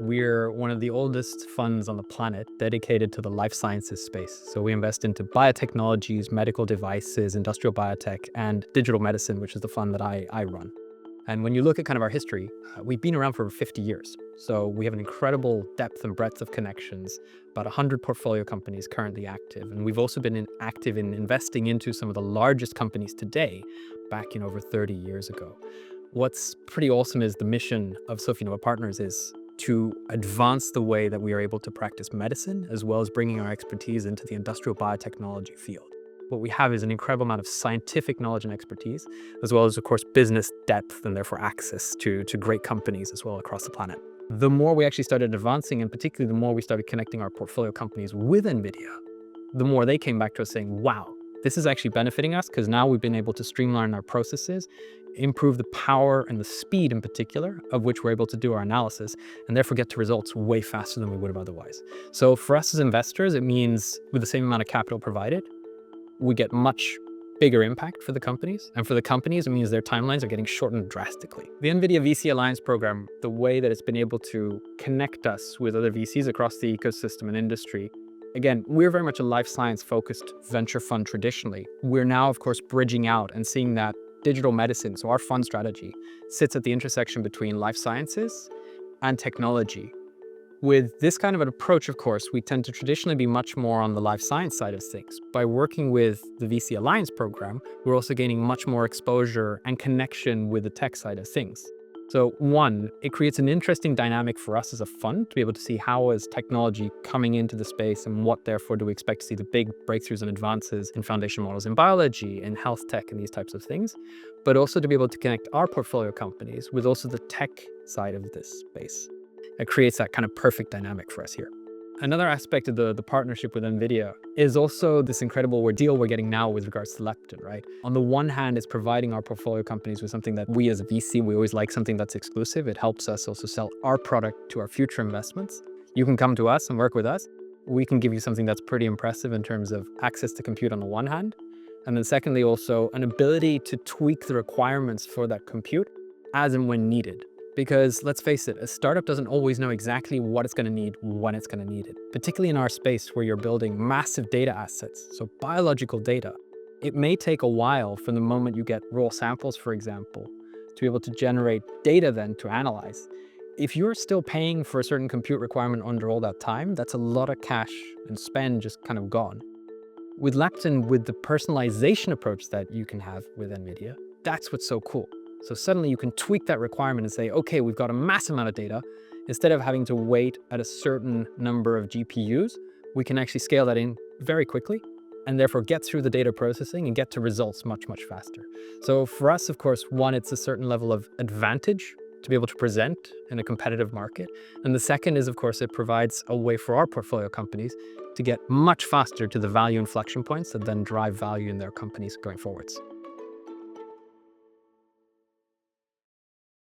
we're one of the oldest funds on the planet dedicated to the life sciences space. So we invest into biotechnologies, medical devices, industrial biotech, and digital medicine, which is the fund that I run. And when you look at kind of our history, we've been around for over 50 years. So we have an incredible depth and breadth of connections, about 100 portfolio companies currently active. And we've also been active in investing into some of the largest companies today, back in over 30 years ago. What's pretty awesome is the mission of Sofinnova Partners is to advance the way that we are able to practice medicine, as well as bringing our expertise into the industrial biotechnology field. What we have is an incredible amount of scientific knowledge and expertise, as well as, of course, business depth and therefore access to great companies as well across the planet. The more we actually started advancing, and particularly the more we started connecting our portfolio companies with NVIDIA, the more they came back to us saying, wow, this is actually benefiting us because now we've been able to streamline our processes, improve the power and the speed in particular of which we're able to do our analysis, and therefore get to results way faster than we would have otherwise. So for us as investors, it means with the same amount of capital provided, we get much bigger impact for the companies. And for the companies, it means their timelines are getting shortened drastically. The NVIDIA VC Alliance program, the way that it's been able to connect us with other VCs across the ecosystem and industry, again, we're very much a life science focused venture fund traditionally. We're now, of course, bridging out and seeing that digital medicine, so our fund strategy, sits at the intersection between life sciences and technology. With this kind of an approach, of course, we tend to traditionally be much more on the life science side of things. By working with the VC Alliance program, we're also gaining much more exposure and connection with the tech side of things. So one, it creates an interesting dynamic for us as a fund to be able to see how is technology coming into the space and what therefore do we expect to see the big breakthroughs and advances in foundation models in biology, in health tech and these types of things, but also to be able to connect our portfolio companies with also the tech side of this space. It creates that kind of perfect dynamic for us here. Another aspect of the partnership with NVIDIA is also this incredible deal we're getting now with regards to leptin, right? On the one hand, it's providing our portfolio companies with something that we as a VC, we always like something that's exclusive. It helps us also sell our product to our future investments. You can come to us and work with us. We can give you something that's pretty impressive in terms of access to compute on the one hand. And then secondly, also an ability to tweak the requirements for that compute as and when needed. Because let's face it, a startup doesn't always know exactly what it's going to need when it's going to need it. Particularly in our space where you're building massive data assets, so biological data, it may take a while from the moment you get raw samples, for example, to be able to generate data then to analyze. If you're still paying for a certain compute requirement under all that time, that's a lot of cash and spend just kind of gone. With leptin, with the personalization approach that you can have with NVIDIA, that's what's so cool. So suddenly you can tweak that requirement and say, okay, we've got a massive amount of data. Instead of having to wait at a certain number of GPUs, we can actually scale that in very quickly and therefore get through the data processing and get to results much, much faster. So for us, of course, one, it's a certain level of advantage to be able to present in a competitive market. And the second is, of course, it provides a way for our portfolio companies to get much faster to the value inflection points that then drive value in their companies going forwards.